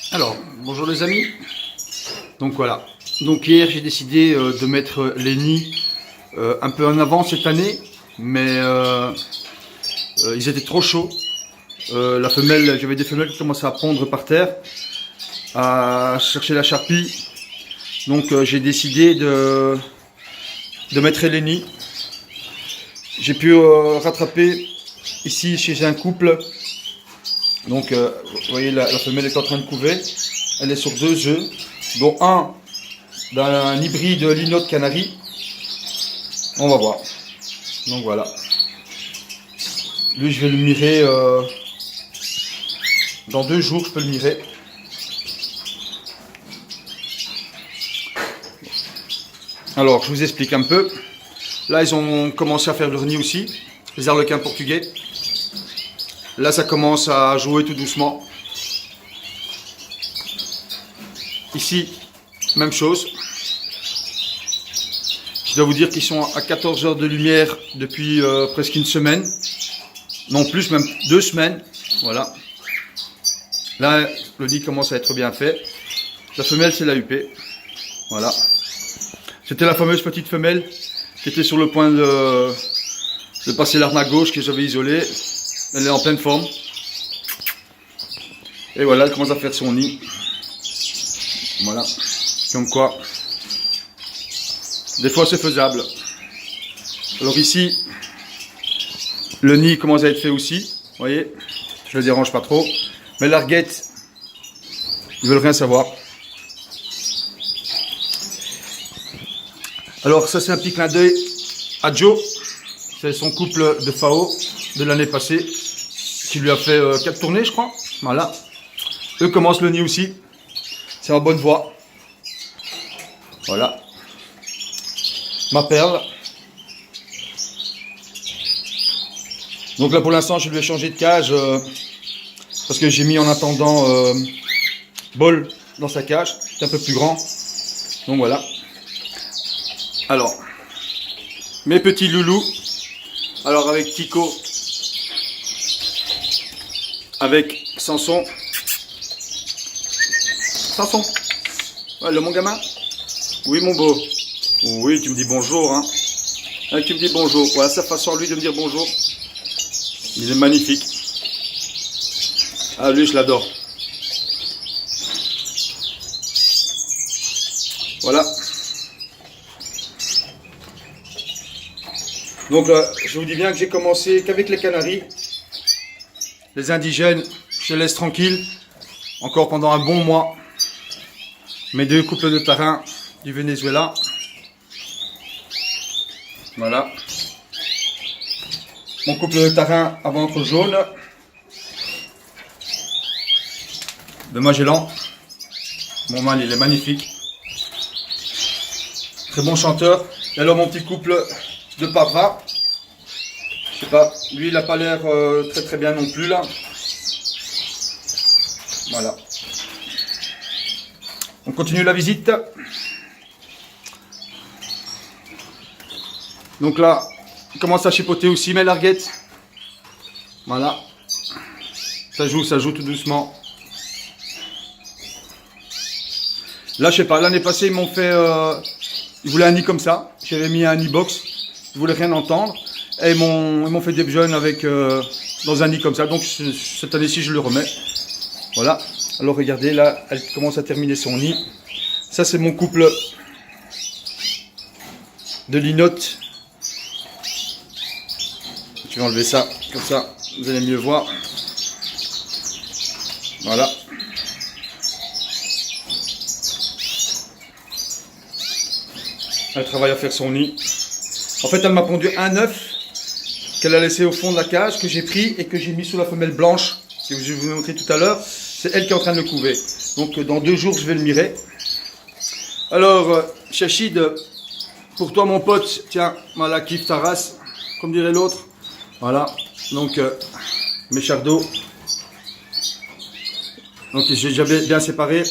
Alors, bonjour les amis. Donc voilà. Donc hier j'ai décidé de mettre les nids un peu en avant cette année, mais ils étaient trop chauds. La femelle, j'avais des femelles qui commençaient à pondre par terre, à chercher la charpie. Donc j'ai décidé de mettre les nids. J'ai pu rattraper ici chez un couple. Donc vous voyez la femelle est en train de couver. Elle est sur 2 œufs, dont un d'un hybride Linotte Canari. On va voir. Donc voilà. Lui je vais le mirer dans 2 jours, je peux le mirer. Alors je vous explique un peu. Là ils ont commencé à faire leur nid aussi, les arlequins portugais. Là ça commence à jouer tout doucement. Ici, même chose. Je dois vous dire qu'ils sont à 14 heures de lumière depuis presque une semaine. Non plus, même 2 semaines. Voilà. Là, le nid commence à être bien fait. La femelle, c'est la UP. Voilà. C'était la fameuse petite femelle qui était sur le point de passer l'arme à gauche que j'avais isolée. Elle est en pleine forme. Et voilà, elle commence à faire son nid. Voilà. Comme quoi, des fois c'est faisable. Alors ici, le nid commence à être fait aussi. Vous voyez, je le dérange pas trop. Mais l'arguette, ils veulent rien savoir. Alors ça c'est un petit clin d'œil à Joe. C'est son couple de FAO de l'année passée qui lui a fait 4 tournées je crois. Voilà. Eux commencent le nid aussi. C'est en bonne voie. Voilà. Ma perle. Donc là pour l'instant je lui ai changé de cage parce que j'ai mis en attendant Bol dans sa cage. C'est un peu plus grand. Donc voilà. Alors, mes petits loulous. Alors avec Tico, avec Samson. Samson, ouais, mon gamin. Oui mon beau. Oui, tu me dis bonjour. Hein. Tu me dis bonjour. Voilà sa façon lui de me dire bonjour. Il est magnifique. Ah lui je l'adore. Voilà. Donc je vous dis bien que j'ai commencé qu'avec les Canaries. Les indigènes, je les laisse tranquilles. Encore pendant un bon mois. Mes 2 couples de tarin du Venezuela. Voilà. Mon couple de tarin à ventre jaune. De Magellan. Mon mâle il est magnifique. Très bon chanteur. Et alors mon petit couple de Pavra. Je sais pas, lui il n'a pas l'air très bien non plus là. Voilà. On continue la visite. Donc là, il commence à chipoter aussi mes larguettes. Voilà. Ça joue tout doucement. Là, je sais pas, l'année passée, ils m'ont fait... ils voulaient un nid comme ça. J'avais mis un nid box. Ils voulaient rien entendre. Et ils m'ont fait des jeunes avec, dans un nid comme ça. Donc cette année-ci, je le remets. Voilà. Alors regardez, là, elle commence à terminer son nid. Ça, c'est mon couple de linotte. Je vais enlever ça, comme ça, vous allez mieux voir. Voilà. Elle travaille à faire son nid. En fait, elle m'a pondu un œuf qu'elle a laissé au fond de la cage, que j'ai pris et que j'ai mis sous la femelle blanche, que je vous ai montré tout à l'heure. C'est elle qui est en train de le couver. Donc dans 2 jours, je vais le mirer. Alors, Chachid, pour toi mon pote, tiens, voilà, kiffe ta race, comme dirait l'autre. Voilà, donc mes chardots. Donc j'ai déjà bien séparé.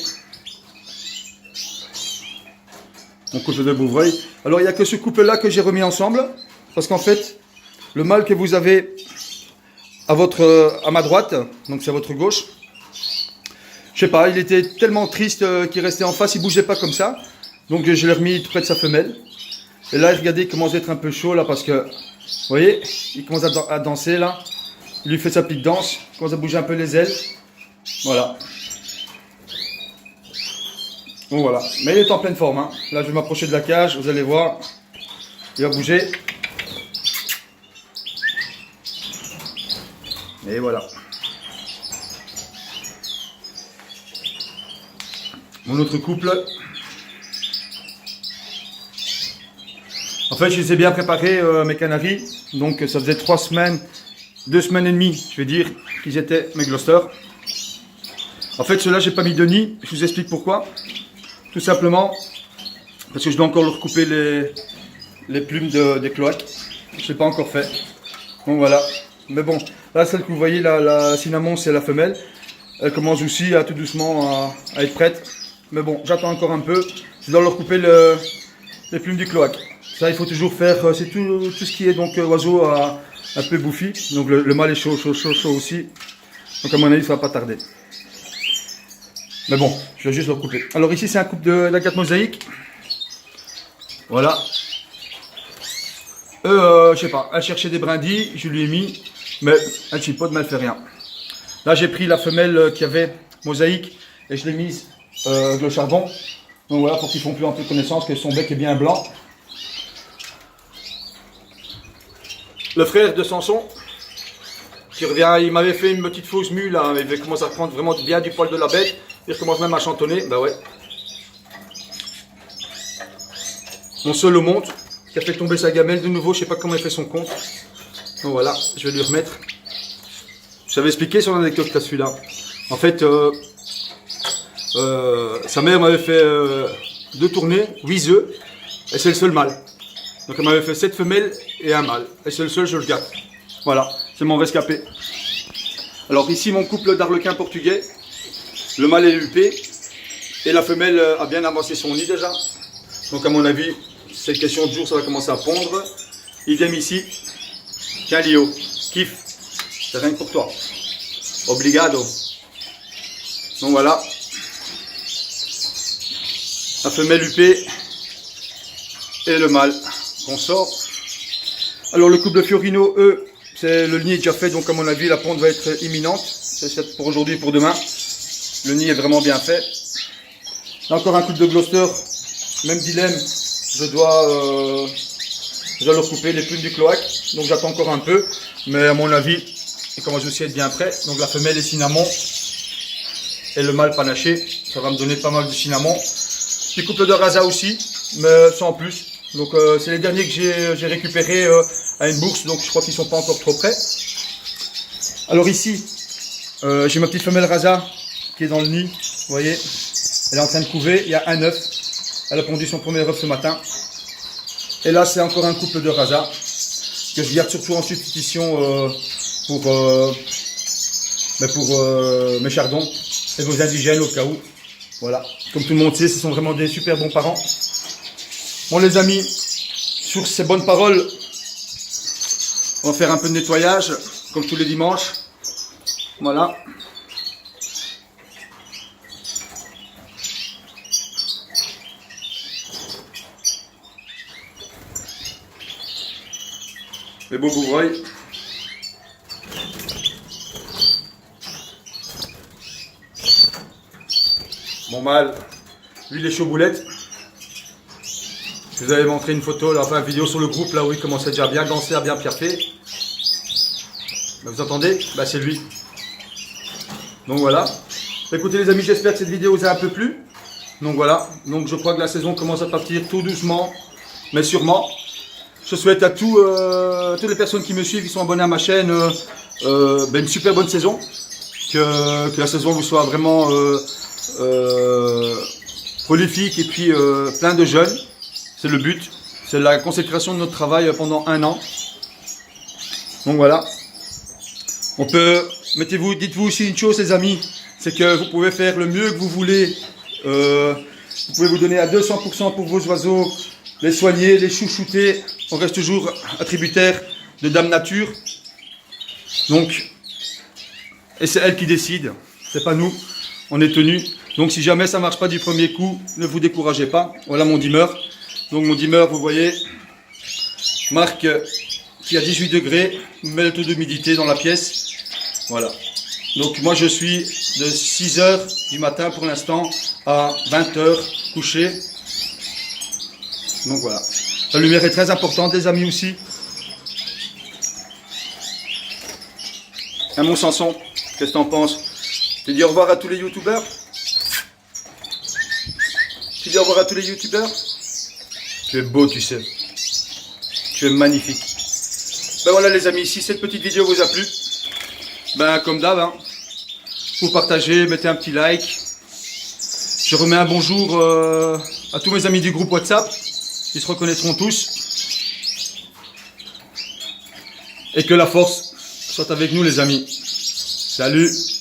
Mon couple de Bouvreuil. Alors il n'y a que ce couple-là que j'ai remis ensemble. Parce qu'en fait, le mâle que vous avez à ma droite, donc c'est à votre gauche, je sais pas, il était tellement triste qu'il restait en face, il bougeait pas comme ça. Donc je l'ai remis tout près de sa femelle. Et là, regardez, il commence à être un peu chaud là parce que, vous voyez, il commence à danser là. Il lui fait sa petite danse, il commence à bouger un peu les ailes. Voilà. Donc voilà, mais il est en pleine forme. Hein. Là, je vais m'approcher de la cage, vous allez voir. Il va bouger. Et voilà. Mon autre couple. En fait, je les ai bien préparés, mes canaris. Donc, ça faisait 3 semaines, 2 semaines et demie, je vais dire, qu'ils étaient mes Gloucester. En fait, ceux-là, j'ai pas mis de nid. Je vous explique pourquoi. Tout simplement parce que je dois encore leur couper les plumes des cloaques. Je ne l'ai pas encore fait. Donc voilà. Mais bon, là, celle que vous voyez, la cinnamon, c'est la femelle. Elle commence aussi à tout doucement à être prête. Mais bon, j'attends encore un peu. Je dois leur couper les plumes du cloaque. Ça, il faut toujours faire. C'est tout ce qui est donc oiseau un peu bouffi. Donc le mâle est chaud aussi. Donc à mon avis, ça ne va pas tarder. Mais bon, je vais juste le couper. Alors ici, c'est un couple d'agates mosaïques. Voilà. Je sais pas, elle cherchait des brindilles, je lui ai mis, mais elle ne chipote, mais elle fait rien. Là, j'ai pris la femelle qui avait mosaïque et je l'ai mise avec le charbon. Donc voilà, pour qu'ils font plus un peu connaissance, que son bec est bien blanc. Le frère de Samson, qui revient, il m'avait fait une petite fausse mue là, il commence à prendre vraiment bien du poil de la bête. Il recommence même à chantonner, bah ouais. Mon seul monte, qui a fait tomber sa gamelle de nouveau, je sais pas comment il fait son compte. Donc voilà, je vais lui remettre. Je t'avais expliqué son anecdote à celui-là. En fait, sa mère m'avait fait 2 tournées, 8 œufs, et c'est le seul mâle. Donc elle m'avait fait 7 femelles et un mâle. Et c'est le seul, je le garde. Voilà, c'est mon rescapé. Alors ici, mon couple d'arlequins portugais. Le mâle est huppé et la femelle a bien avancé son nid déjà. Donc à mon avis, c'est question de jour, ça va commencer à pondre. Idem ici, tiens Lio, kiffe, c'est rien que pour toi. Obrigado. Donc voilà, la femelle huppée et le mâle qu'on sort. Alors le couple de Fiorino, eux, le nid est déjà fait, donc à mon avis la ponte va être imminente. C'est pour aujourd'hui et pour demain. Le nid est vraiment bien fait. Là encore un couple de Gloucester, même dilemme, je dois leur couper les plumes du cloaque, donc j'attends encore un peu, mais à mon avis, il commence aussi à être bien prêt. Donc la femelle est cinnamon et le mâle panaché, ça va me donner pas mal de cinnamon. Petit couple de rasa aussi, mais sans plus. Donc c'est les derniers que j'ai récupérés à une bourse, donc je crois qu'ils ne sont pas encore trop prêts. Alors ici, j'ai ma petite femelle rasa qui est dans le nid, vous voyez, elle est en train de couver, il y a un œuf, elle a pondu son premier œuf ce matin. Et là c'est encore un couple de rasa que je garde surtout en substitution pour mes chardons et vos indigènes au cas où. Voilà, comme tout le monde sait, ce sont vraiment des super bons parents. Bon les amis, sur ces bonnes paroles, on va faire un peu de nettoyage, comme tous les dimanches. Voilà. Les beaux bouvreuils. Mon mâle, lui il est chaud boulette. Je vous avais montré une photo, là, enfin une vidéo sur le groupe là où il commençait déjà à bien danser, à bien piaffer. Vous entendez? Bah c'est lui. Donc voilà. Écoutez les amis, j'espère que cette vidéo vous a un peu plu. Donc voilà. Donc je crois que la saison commence à partir tout doucement, mais sûrement. Je souhaite à toutes les personnes qui me suivent, qui sont abonnés à ma chaîne, une super bonne saison. Que la saison vous soit vraiment prolifique et puis plein de jeunes. C'est le but. C'est la consécration de notre travail pendant 1 an. Donc voilà. On peut, dites-vous aussi une chose les amis, c'est que vous pouvez faire le mieux que vous voulez. Vous pouvez vous donner à 200% pour vos oiseaux, les soigner, les chouchouter. On reste toujours attributaire de Dame Nature. Donc, et c'est elle qui décide, c'est pas nous. on est tenu. Donc si jamais ça ne marche pas du premier coup, ne vous découragez pas. Voilà mon dimmer. Donc mon dimmer, vous voyez, marque qui a 18 degrés, met le taux d'humidité dans la pièce. Voilà. Donc moi je suis de 6h du matin pour l'instant à 20h couché. Donc voilà. La lumière est très importante les amis aussi. Mon Samson, qu'est-ce que t'en penses? Tu dis au revoir à tous les youtubeurs? Tu dis au revoir à tous les youtubeurs? Tu es beau, tu sais. Tu es magnifique. Ben voilà les amis, si cette petite vidéo vous a plu, ben comme d'hab, hein, vous partagez, mettez un petit like. Je remets un bonjour à tous mes amis du groupe WhatsApp. Ils se reconnaîtront tous. Et que la force soit avec nous les amis. Salut!